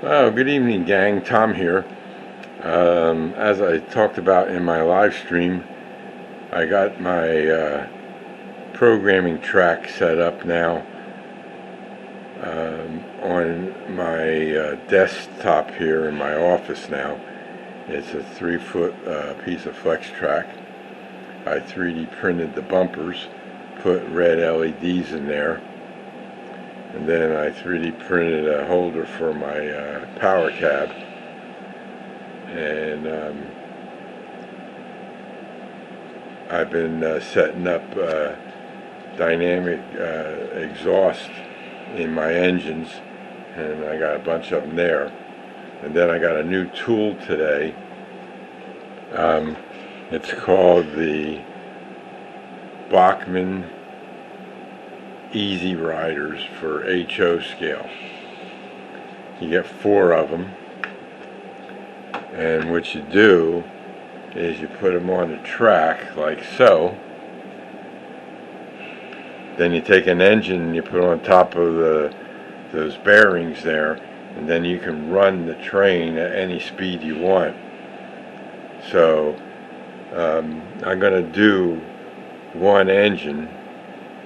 Oh, good evening, gang. Tom here. As I talked about in my live stream, I got my programming track set up now on my desktop here in my office now. It's a 3-foot piece of flex track. I 3D printed the bumpers, put red LEDs in there, and then I 3D printed a holder for my power cab. And I've been setting up dynamic exhaust in my engines, and I got a bunch of them there. And then I got a new tool today. It's called the Bachmann Easy Riders for HO scale. You get 4 of them, and what you do is you put them on the track like so. Then you take an engine and you put it on top of those bearings there, and then you can run the train at any speed you want. So I'm going to do one engine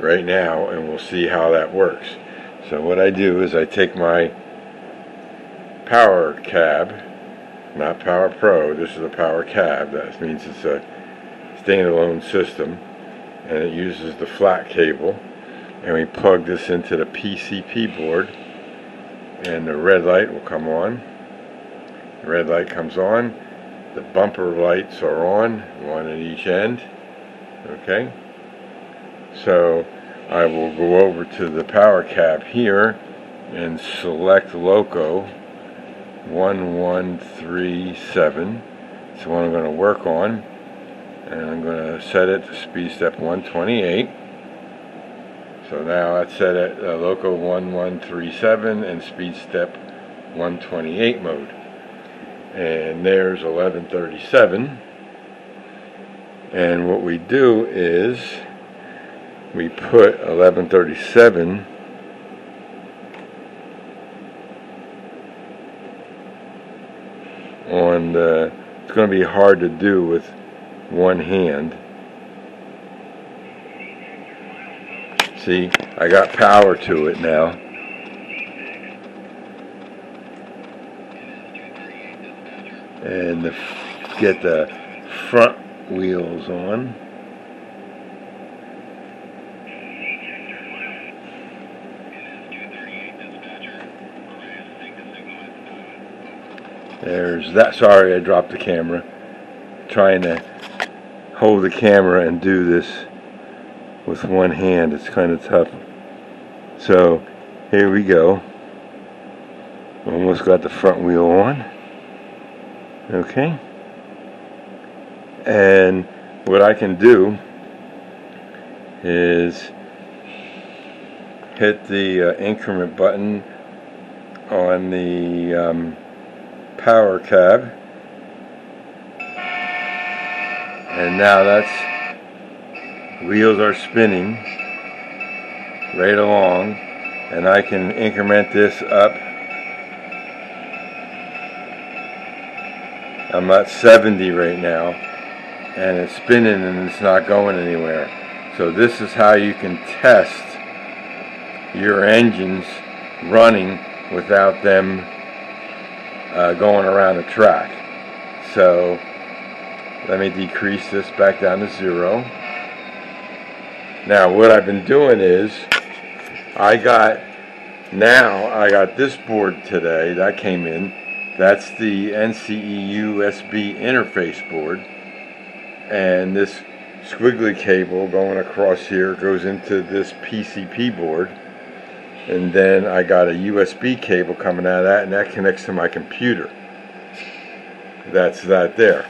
right now, and we'll see how that works. So what I do is I take my power cab, not Power Pro, this is a power cab. That means it's a standalone system, and it uses the flat cable, and we plug this into the PCP board, and the red light will come on. The red light comes on, the bumper lights are on, one at each end. Okay, so I will go over to the power cab here and select loco 1137. It's the one I'm going to work on, and I'm going to set it to speed step 128. So now that's set at loco 1137 and speed step 128 mode. And there's 1137. And what we do is we put 1137 on the, it's going to be hard to do with one hand. See, I got power to it now. And get the front wheels on. There's that. Sorry, I dropped the camera. Trying to hold the camera and do this with one hand, it's kind of tough. So here we go. Almost got the front wheel on. Okay. And what I can do is hit the increment button on the power cab, and now that's wheels are spinning right along, and I can increment this up. I'm at 70 right now, and it's spinning and it's not going anywhere. So this is how you can test your engines running without them going around the track. So let me decrease this back down to 0. Now what I've been doing is I got this board today that came in. That's the NCE USB interface board, and this squiggly cable going across here goes into this PCP board, and then I got a USB cable coming out of that, and that connects to my computer. That's that there.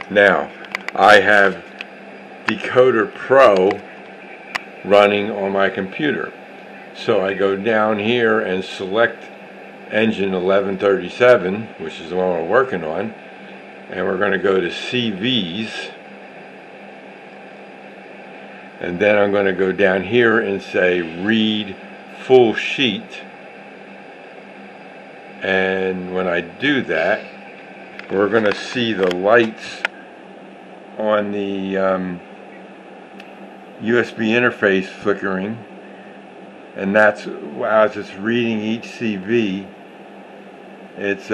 Now I have Decoder Pro running on my computer, so I go down here and select engine 1137, which is the one we're working on, and we're going to go to CVs, and then I'm going to go down here and say read full sheet, And when I do that, we're going to see the lights on the USB interface flickering, and that's as it's reading each CV, it's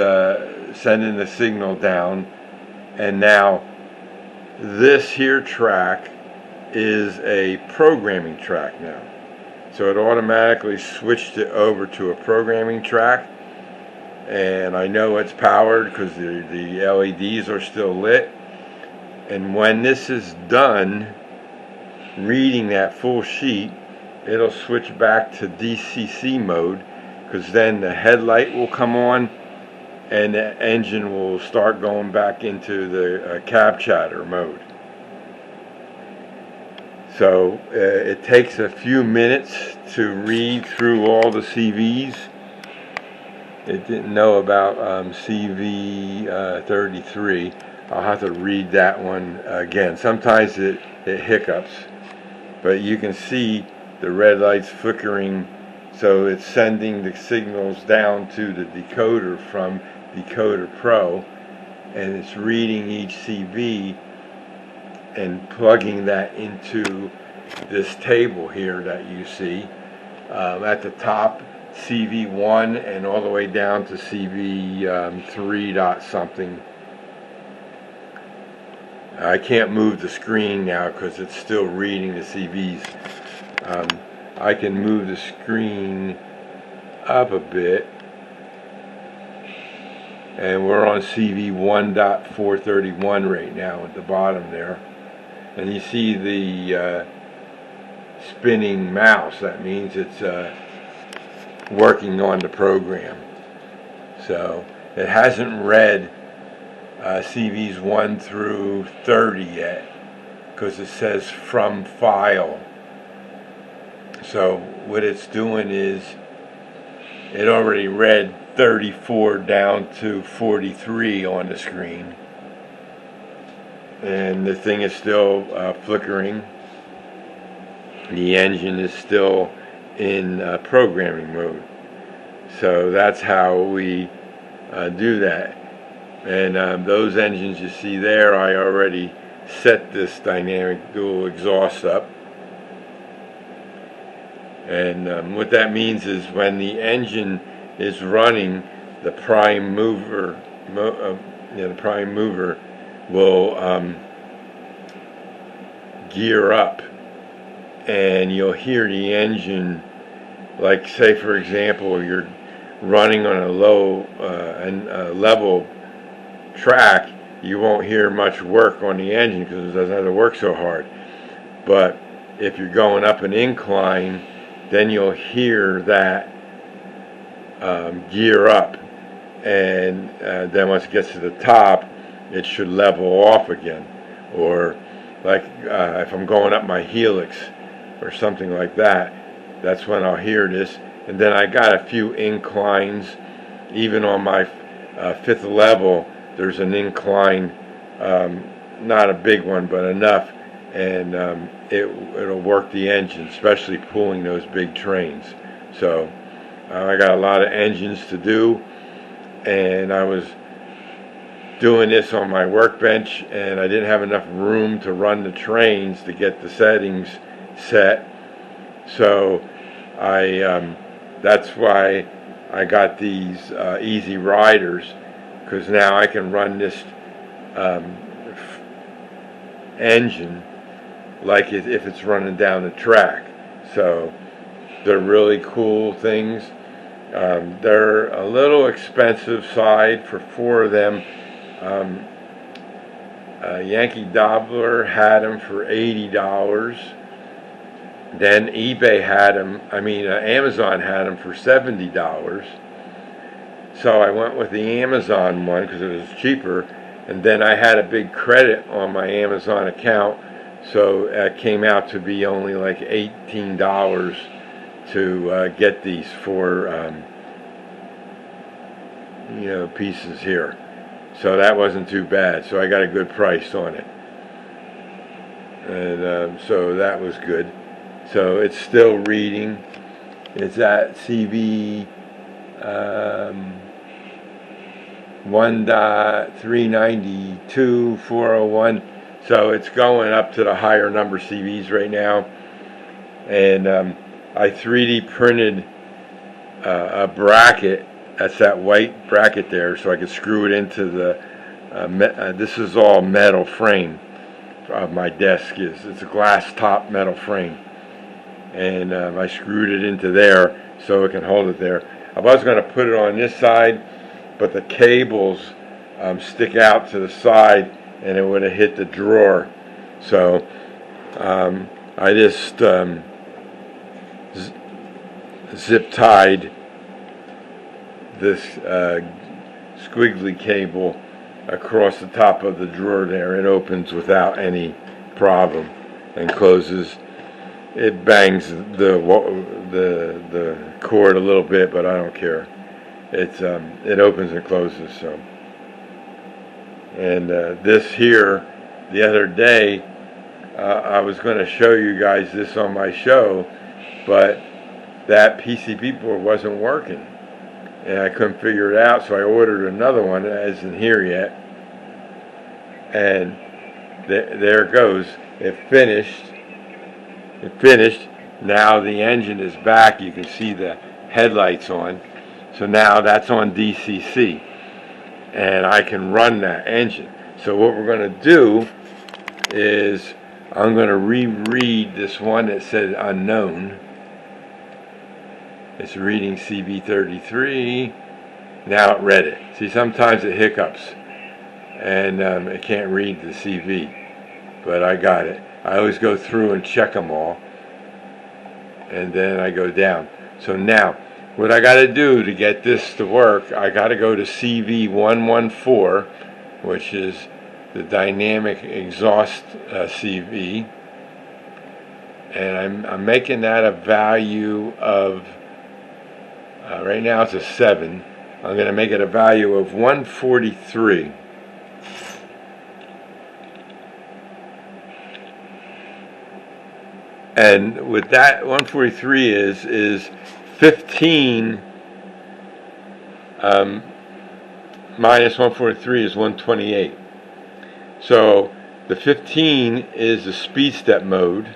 sending the signal down. And now this here track is a programming track now, so it automatically switched it over to a programming track. And I know it's powered because the LEDs are still lit. And when this is done reading that full sheet, it'll switch back to DCC mode, because then the headlight will come on and the engine will start going back into the cab chatter mode. So it takes a few minutes to read through all the CVs. It didn't know about CV 33. I'll have to read that one again. Sometimes it hiccups, but you can see the red lights flickering, so it's sending the signals down to the decoder from Decoder Pro, and it's reading each CV and plugging that into this table here that you see at the top, CV1, and all the way down to CV 3 dot something. I can't move the screen now because it's still reading the CVs. I can move the screen up a bit, and we're on CV 1.431 right now at the bottom there. And you see the spinning mouse. That means it's working on the program. So it hasn't read CVs 1 through 30 yet, because it says from file. So what it's doing is it already read 34 down to 43 on the screen, and the thing is still flickering. The engine is still in programming mode. So that's how we do that. And those engines you see there, I already set this dynamic dual exhaust up. And what that means is when the engine is running, the prime mover, will gear up, and you'll hear the engine. Like, say for example, you're running on a low level track, you won't hear much work on the engine because it doesn't have to work so hard. But if you're going up an incline, then you'll hear that gear up, and then once it gets to the top, it should level off again. Or like if I'm going up my helix or something like that, that's when I'll hear this. And then I got a few inclines. Even on my fifth level, there's an incline, not a big one, but enough, and it'll work the engine, especially pulling those big trains. So I got a lot of engines to do, and I was doing this on my workbench, and I didn't have enough room to run the trains to get the settings set. So that's why I got these easy riders, because now I can run this engine like if it's running down the track. So they're really cool things. They're a little expensive side for 4 of them. Yankee Dobbler had them for $80. Then eBay had them, Amazon had them for $70. So I went with the Amazon one because it was cheaper, and then I had a big credit on my Amazon account, so it came out to be only like $18 to get these 4 pieces here. So that wasn't too bad. So I got a good price on it, and so that was good. So it's still reading. It's at CV 1.392.401. So it's going up to the higher number CVs right now. And I 3D printed a bracket. That's that white bracket there, so I could screw it into the. This is all metal frame. My desk it's a glass top metal frame, and I screwed it into there so it can hold it there. I was going to put it on this side, but the cables stick out to the side, and it would have hit the drawer. So I just zip tied this squiggly cable across the top of the drawer there. It opens without any problem and closes. It bangs the cord a little bit, but I don't care. It opens and closes. So, and this here, the other day, I was going to show you guys this on my show, but that PCB board wasn't working, and I couldn't figure it out, so I ordered another one that isn't here yet, and there it goes. It finished. Now the engine is back. You can see the headlights on. So now that's on DCC, and I can run that engine. So what we're going to do is I'm going to reread this one that said unknown. It's reading CB33. Now it read it. See, sometimes it hiccups, and it can't read the CV, but I got it. I always go through and check them all, and then I go down. So now, what I got to do to get this to work, I got to go to CV114, which is the dynamic exhaust CV, and I'm making that a value of, right now it's a 7. I'm going to make it a value of 143. And with that, 143 is 15 minus 143 is 128. So the 15 is the speed step mode.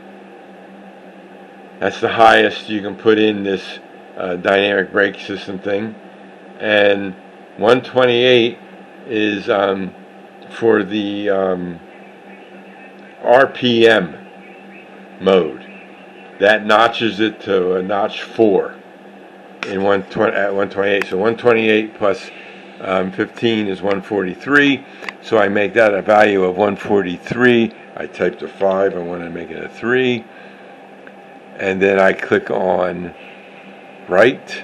That's the highest you can put in this dynamic brake system thing. And 128 is for the RPM mode. That notches it to a notch 4 in at 128. So 128 plus 15 is 143. So I make that a value of 143. I typed a 5. I want to make it a 3. And then I click on write.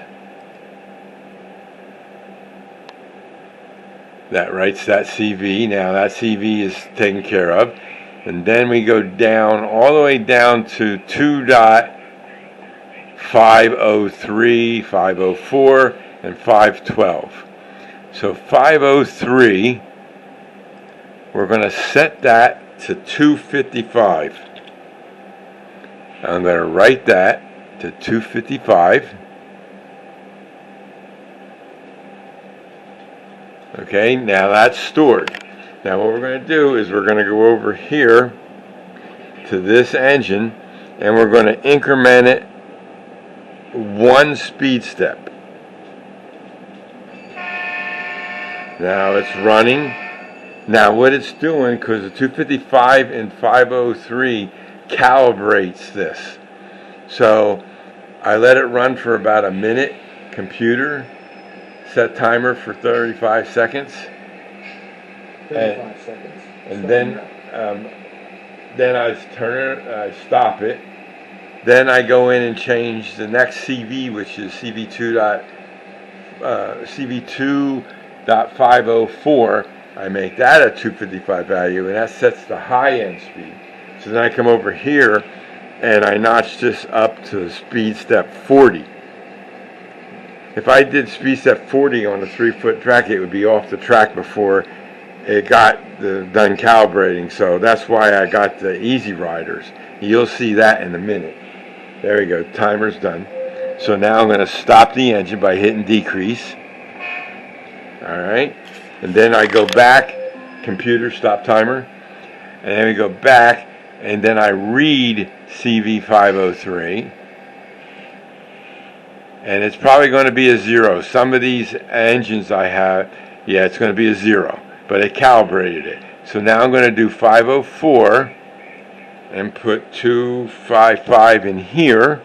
That writes that CV. Now that CV is taken care of. And then we go down, all the way down to 2.503, 504, and 512. So 503, we're going to set that to 255. I'm going to write that to 255. Okay, now that's stored. Now what we're going to do is we're going to go over here to this engine, and we're going to increment it 1 speed step. Now it's running. Now what it's doing, because the 255 and 503 calibrates this. So I let it run for about a minute. Computer, set timer for 35 seconds. 35 seconds. And then I turn it, I stop it. Then I go in and change the next CV, which is CV2.504. I make that a 255 value, and that sets the high end speed. So then I come over here and I notch this up to speed step 40. If I did speed step 40 on a 3-foot track, it would be off the track before it got done calibrating. So that's why I got the Easy Riders. You'll see that in a minute. There we go, timer's done. So now I'm going to stop the engine by hitting decrease. Alright, and then I go back, computer stop timer, and then we go back, and then I read CV503, and it's probably going to be a 0. Some of these engines I have, yeah, it's going to be a 0, but it calibrated it. So now I'm going to do 504 and put 255 in here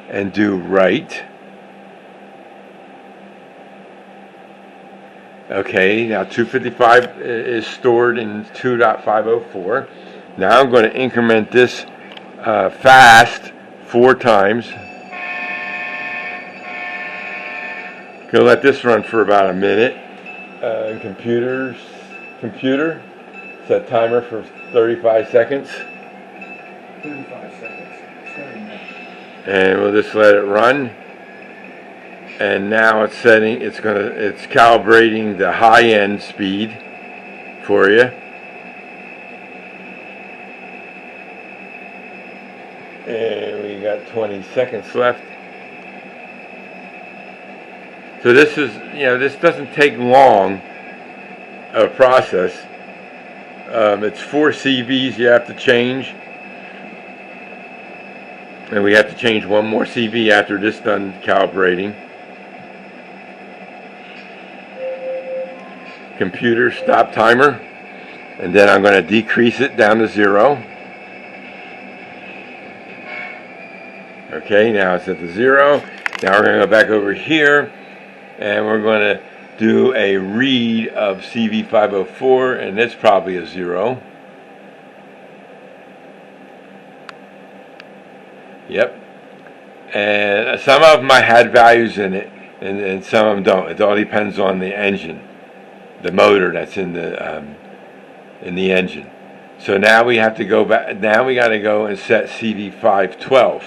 and do right. Okay, now 255 is stored in 2.504. Now I'm going to increment this fast 4 times. Gonna let this run for about a minute. Computer, set timer for 35 seconds. 35 seconds. Starting now. And we'll just let it run. And now it's setting. It's calibrating the high end speed for you. And we got 20 seconds left. So this is, this doesn't take long a process. It's 4 CVs you have to change. And we have to change 1 more CV after this done calibrating. Computer stop timer. And then I'm going to decrease it down to 0. Okay, now it's at the 0. Now we're going to go back over here. And we're going to do a read of CV504, and it's probably a 0. Yep. And some of them I had values in it, and some of them don't. It all depends on the engine, the motor that's in the engine. So now we have to go back. Now we got to go and set CV512,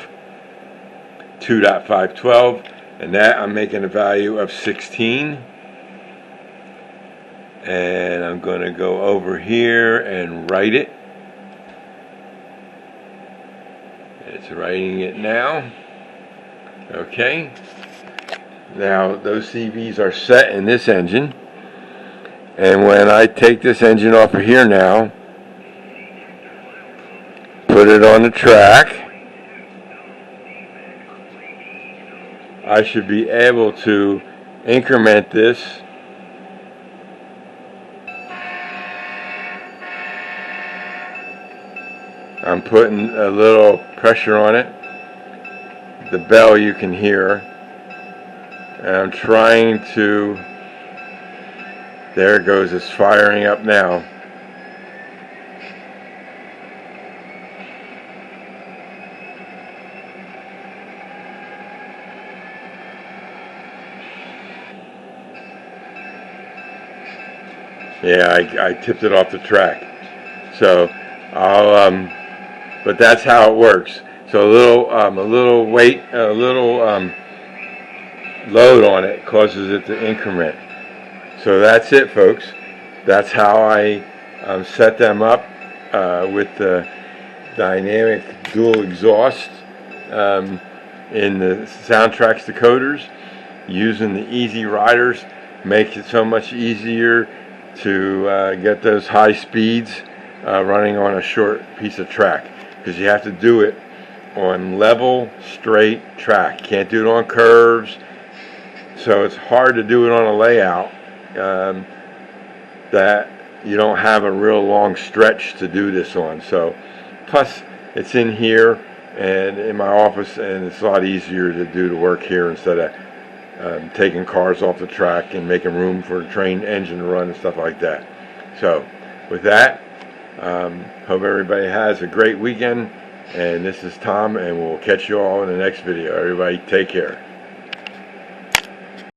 2.512. And that I'm making a value of 16. And I'm going to go over here and write it. It's writing it now. Okay. Now those CVs are set in this engine. And when I take this engine off of here now, put it on the track, I should be able to increment this I'm putting a little pressure on it. The bell you can hear. And I'm trying to, there it goes, it's firing up now. Yeah, I tipped it off the track. So I'll, but that's how it works. So a little weight, a little load on it causes it to increment. So that's it, folks. That's how I set them up with the dynamic dual exhaust in the SoundTraxx decoders. Using the easy riders makes it so much easier to get those high speeds running on a short piece of track, because you have to do it on level, straight track. Can't do it on curves, so it's hard to do it on a layout that you don't have a real long stretch to do this on. So plus it's in here and in my office, and it's a lot easier to do the work here instead of taking cars off the track and making room for a train engine to run and stuff like that. So with that, hope everybody has a great weekend, and this is Tom, and we'll catch you all in the next video. Everybody take care.